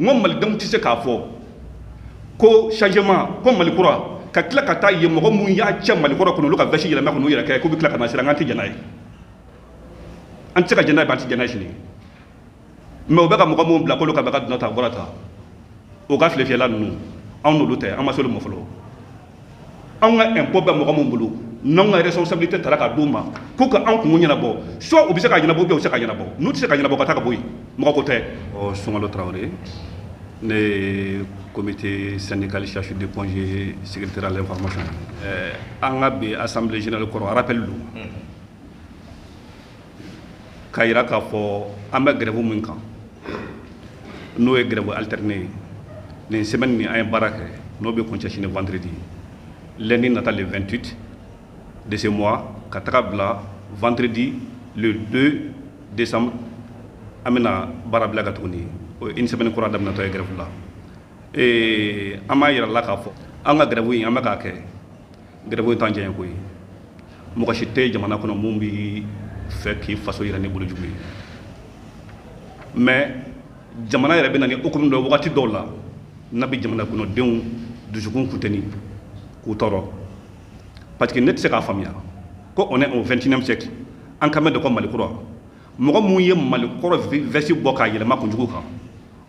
ngo malidenw tɛ se k'a fɔ ko changement ko Mali kura ka tila ka taa ye mɔgɔ mun y'a cɛ Mali kɔrɔ kɔnɔ olu ka vɛsi yɛlɛma kɔnɔ u yɛrɛ kɛ k'u bɛ tila ka na siran an tɛ jɛn n'a ye an tɛ se ka jɛn n'a ye ba an tɛ jɛn n'a ye sini mais u bɛ ka mɔgɔ mun bila k'olu ka bɛ ka donna ta a bɔra ta o ka filefiyɛla ninnu anw n'olu tɛ an ma se olu ma fɔlɔ anw ka impôt bɛ mɔgɔ mun bolo n'anw ka responsabilité tara ka d'u ma k'u ka anw kungo ɲɛnabɔ soit u bɛ se ka ɲɛnabɔ ou bien u tɛ se ka ɲɛnabɔ n'u tɛ se ka ɲɛnabɔ ka taa ka bɔ yen mɔgɔ ko tɛ. Sunkalo Traoré ne ye comité syndical chargé de congé secrétaire à l'information an ka bi assemblée générale kɔrɔ rappel don k'a yira k'a fɔ an bɛ grève min kan n'o ye grève alternée ye nin semaine ni an ye baara kɛ n'o bɛ kuncɛ sini vendredi lundi nata le 28 de ce mois ka taga bila vendredi le 2 décembre an bɛna baara bila ka tuguni une semaine kura daminɛtɔ ye grève la an b'a yira la k'a fɔ an ka grève in an bɛ k'a kɛ grève in t'an jɛɲɛ ko ye mɔgɔ si tɛ jamana kɔnɔ mun bɛ fɛ k'i faso yɛrɛ ni bolojugu ye mais jamana yɛrɛ bɛ na ni hukumu dɔ wagati dɔw la n'a bɛ jamana kɔnɔdenw dusukun funteni k'u tɔɔrɔ parce que ne tɛ se k'a faamuya ko on est au 21e siècle an ka mɛn de ko Mali kura mɔgɔ mun ye Mali kɔrɔ vɛsi bɔ k'a yɛlɛma kunjugu kan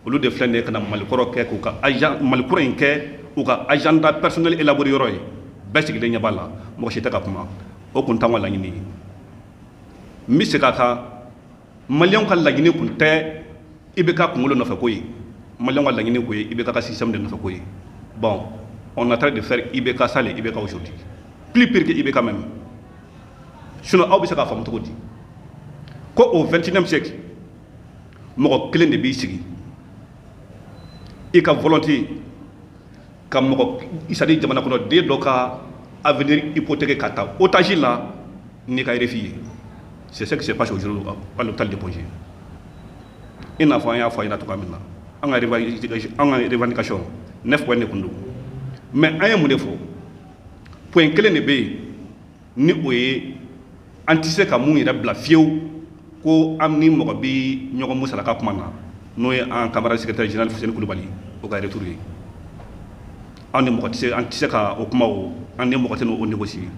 olu de filɛ nin ye ka na Mali kɔrɔ kɛ k'u ka Mali kura in kɛ u ka agenda personnel élaboré yɔrɔ ye bɛɛ sigilen ɲɛ b'a la mɔgɔ si tɛ ka kuma o kun t'anw ka laɲini ye n bɛ segin a kan maliyɛnw ka laɲini kun tɛ IBK kunkolo nɔfɛ ko ye maliyɛnw ka laɲini ko ye IBK ka système de nɔfɛ ko ye bon on est en train de faire IBK ça le IBK aujourd'hui plus pire que IBK même sinon aw bɛ se k'a faamu cogo di ko au 21e siècle mɔgɔ kelen de b'i sigi i ka volonté ka mɔgɔ c'est-à-dire jamana kɔnɔ den dɔ ka avenir hypothéqué ka taa otage la n'i ka RFI ye c'est ce qui se passe aujourd'hui à l'hôpital de Pongier i n'a fɔ an y'a fɔ a ɲɛna cogoya min na an ka revendication 9 points de kun don mais an ye mun de fɔ point kelen de bɛ yen ni o ye an tɛ se ka mun yɛrɛ bila fiyewu ko an ni mɔgɔ bɛ ɲɔgɔn musalaka kuma na n'o ye an camarade secrétaire général Fuseni Kulubali o ka retour ye an ni mɔgɔ tɛ an tɛ se ka o kuma o an ni mɔgɔ tɛ n'o négocier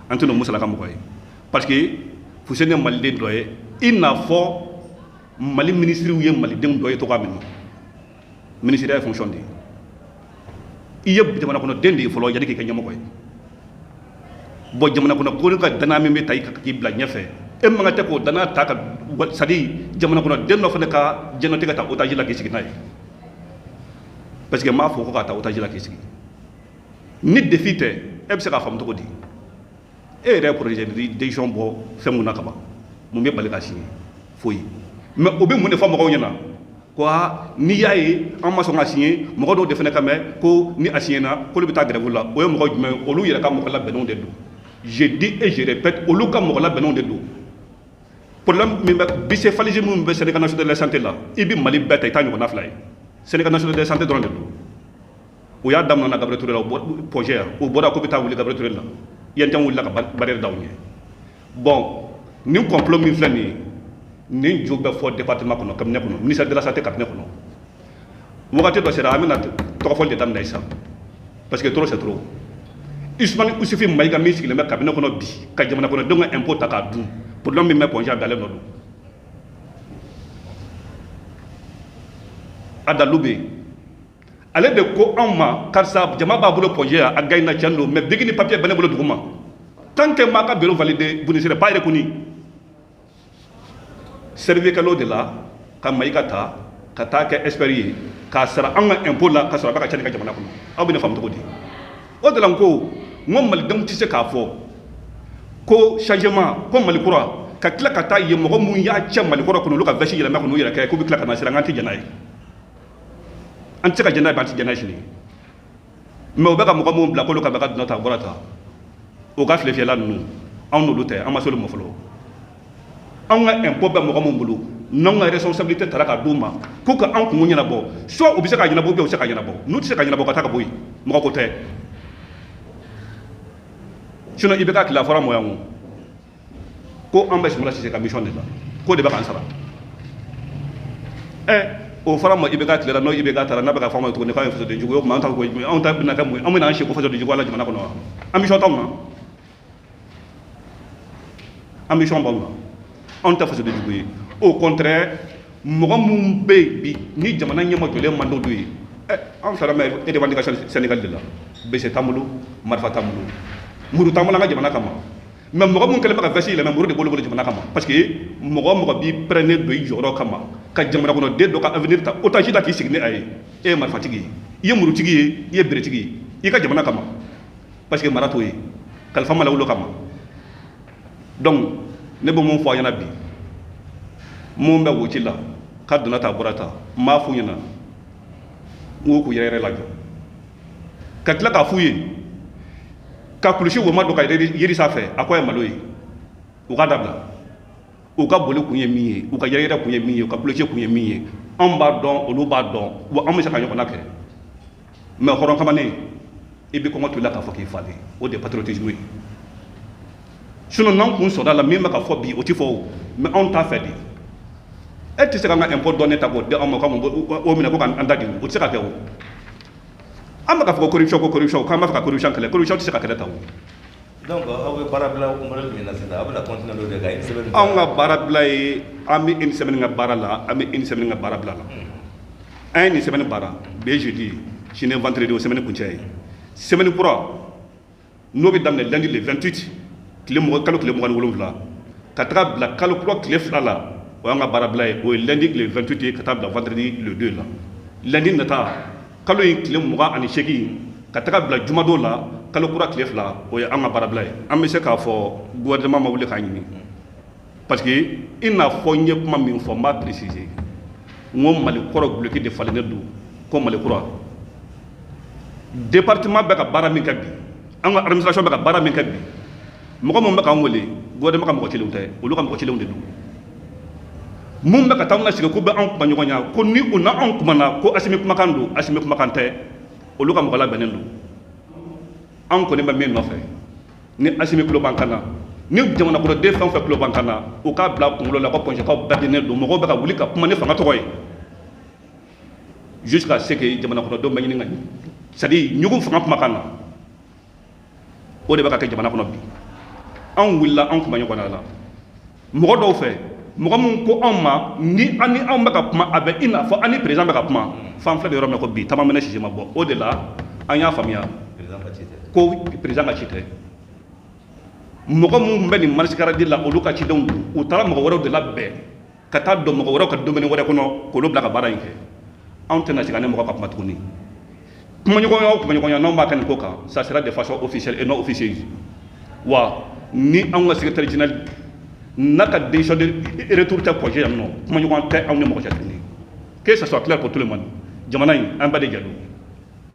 an tɛ n'o musalaka mɔgɔ ye parce que Fuseni ye maliden dɔ ye i n'a fɔ Mali ministres ye malidenw dɔ ye cogoya min na ministère ye fonction de i ye jamana kɔnɔ den de ye fɔlɔ yanni k'i kɛ ɲɛmɔgɔ ye bon jamana kɔnɔ ko ka danaya min bɛ ta k'i bila ɲɛfɛ e man kan tɛ k'o danaya ta ka c'est à dire jamana kɔnɔ den dɔ fana ka jɛnnatigɛ ka taa otage la k'i sigi n'a ye parce que n m'a fɔ ko ka taa otage la k'i sigi ni défi tɛ e bɛ se k'a faamu cogo di e yɛrɛ ye projet de décision bɔ fɛn mun na ka ban mun bɛ bali ka signer foyi mais o bɛ mun de fɔ mɔgɔw ɲɛna ko n'i y'a ye an ma sɔn ka signer mɔgɔ dɔw de fana ka mɛn ko ni a signé na k'olu bɛ taa grève la o ye mɔgɔ jumɛn olu yɛrɛ ka mɔgɔ labɛnnenw de don je dis et je répète olu ka mɔgɔ labɛnnenw de don problème min bɛ bicéphalisme min bɛ Syndicat national de la santé la i bɛ Mali bɛɛ ta i t'a ɲɔgɔnna fila ye Syndicat national de la santé dɔrɔn de don o y'a daminɛ na Gabriel Touré la projet yan o bɔra ko bɛ taa wuli Gabriel Touré la yan tɛ wulila ka barrière d'aw ɲɛ bon nin complot min filɛ nin ye nin jo bɛ fɔ département kɔnɔ cabinet kɔnɔ ministère de la santé cabinet kɔnɔ wagati dɔ sera an bɛna tɔgɔfɔli de daminɛ sisan parce que trop c'est trop Ousmane Ousufi Mayiga min sigilen bɛ cabinet kɔnɔ bi ka jamana kɔnɔdenw ka impôt ta k'a dun problème min bɛ Pongier a bilalen nɔ don a dalilu bɛ yen ale de ko anw ma karisa jama b'a bolo Pongier a gagne na tiɲɛ don mais bigi ni papier bɛ ne bolo duguma tant que m'a ka bureau validé vous ne serez pas reconnu servikɛlaw de la ka Mayiga ta ka taa kɛ expert ye k'a sara an ka impôt la ka sɔrɔ a bɛ ka cɛnni kɛ jamana kɔnɔ aw bɛ ne faamu cogo di o de la n ko malidenw tɛ se k'a fɔ ko changement ko Mali kura ka tila ka taa ye mɔgɔ mun y'a cɛ Mali kɔrɔ kɔnɔ olu ka vɛsi yɛlɛma kɔnɔ u yɛrɛ kɛ k'u bɛ tila ka na siran an tɛ jɛn n'a ye an tɛ se ka jɛn n'a ye an tɛ jɛn n'a ye sini mais u bɛ ka mɔgɔ mun bila k'olu ka bɛ ka donna ta a bɔra ta o ka filefiyɛla ninnu anw n'olu tɛ an ma se olu ma fɔlɔ anw ka impôt bɛ mɔgɔ mun bolo n'anw ka responsabilité tara ka d'u ma k'u ka anw kungo ɲɛnabɔ soit u bɛ se ka ɲɛnabɔ ou bien u tɛ se ka ɲɛnabɔ n'u tɛ se ka ɲɛnabɔ ka taa ka bɔ yen mɔgɔ ko tɛ sinon i bɛ ka tila fɔra mɔ yan ko an bɛ Soumaila Sise ka mission de la k'o de bɛ k'an sara o fara ma ibeka tile la no ibeka tara na baka fama to ne ka faso de jugo ma ta ko on ta bina ka mu on na shi ko faso de jugo la jamana ko no ambition taw na ambition ba na on ta faso de jugo au contraire mogo mun be bi ni jamana nyama jole mando do yi on fara mais et revendication Sénégal de la bese tamulu marfa tamulu muru tamula nga jamana kama mais mogo mun kele maka vesi le mais muru de bolo bolo jamana kama parce que mogo bi prenait do yi joro kama ka jamana ko no de do ka avenir ta autant jida ki signé ay e marfa tigi ye muru tigi ye bere tigi yi ka jamana kama parce que marato yi kalfa mala wulo kama donc ne bo mon fo yana bi mon be wuci la ka dona ta burata ma fu yana wo ku yere la jo ka tla ka fu yi ka kulushi wo ma do ka yiri sa fe akoy maloyi o ka dabla o ka boli kun ye min ye o ka yɛrɛ kun ye min ye o ka kulusi kun ye min ye an b'a dɔn olu b'a dɔn wa an bɛ se ka ɲɔgɔnna kɛ mais hɔrɔn kamanen i bɛ kɔngɔ to i la k'a fɔ k'i falen o de ye patriotisme ye sinon n'an kun sɔrɔ a la min bɛ ka fɔ bi o tɛ fɔ o mais anw t'a fɛ de e tɛ se ka n ka impôt dɔɔni ta k'o di an ma k'an o minɛ ko k'an da di o tɛ se ka kɛ o an bɛ ka fɔ ko corruption k'an b'a fɛ ka corruption kɛlɛ corruption tɛ se ka kɛlɛ ta o. Donc, aw bɛ baara bila modèle min na sisan aw bɛna continuer n'o de ka une semaine. Anw ka baara bila ye an bɛ une semaine ka baara la an bɛ une semaine ka baara bila la an ye nin semaine baara bi ye jeudi sini ye vendredi o semaine kuncɛ ye semaine kura n'o bɛ daminɛ lundi le 28 kalo tile 27 ka taga bila kalo kura tile 2 la o y'an ka baara bila ye o ye lundi le 28 ye ka taa bila vendredi le 2 la lundi nata kalo in tile 28 ka taga bila jumadon la kalo kura tile 2 o ye an ka baara bila ye an bɛ se k'a fɔ gouvernement ma wuli k'a ɲini parce que i n'a fɔ n ye kuma min fɔ n b'a préciser n ko mali kɔrɔ guloki de falennen don ko mali kura département bɛ ka baara min kɛ bi an ka administration bɛ ka baara min kɛ bi mɔgɔ min bɛ k'an wele gouvernement ka mɔgɔ kelenw tɛ olu ka mɔgɔ kelenw de don mun bɛ ka taa an ka sigi ko bɛ an kuma ɲɔgɔn ɲa ko ni u n'anw kumana ko Asimi kumakan don Asimi kumakan tɛ olu ka mɔgɔ labɛnnen don an kɔni bɛ min nɔfɛ ni Asimi tulo b'an kan na ni jamana kɔnɔden fɛn o fɛn tulo b'an kan na u k'a bila kunkolo la ko pɔnsiyɛnkaw bɛɛ don mɔgɔw bɛ ka wuli ka kuma ni fanga tɔgɔ ye jusqu'à ce que jamana kɔnɔdenw bɛ ɲini ka c'est à dire ɲugun fanga kumakan na o de bɛ ka kɛ jamana kɔnɔ bi anw wulila an kuma ɲɔgɔn la mɔgɔ dɔw fɛ mɔgɔ min ko anw ma ni an ni anw bɛ ka kuma a bɛ i n'a fɔ an ni président bɛ ka kuma fan filɛ bɛ yɔrɔ min ko bi taamamɛnɛ sisi ma bɔ o de la an y'a faamuya ko président ka ci tɛ mɔgɔ minnu bɛ nin marisikaradi la olu ka cidenw don u taara mɔgɔ wɛrɛw de labɛn ka taa don mɔgɔ wɛrɛw ka domaine wɛrɛ kɔnɔ k'olu bila ka baara in kɛ anw tɛna segin ni mɔgɔ ka kuma tuguni kumaɲɔgɔnya o kumaɲɔgɔnya n'anw b'a kɛ nin ko kan ça sera de façon officielle et non officieuse wa ni anw ka secrétaire général n'a ka décision de retour tɛ projet yan nɔ kumaɲɔgɔn tɛ anw ni mɔgɔ cɛ tuguni que ça soit clair pour tout le monde jamana in an bɛɛ de jɛ don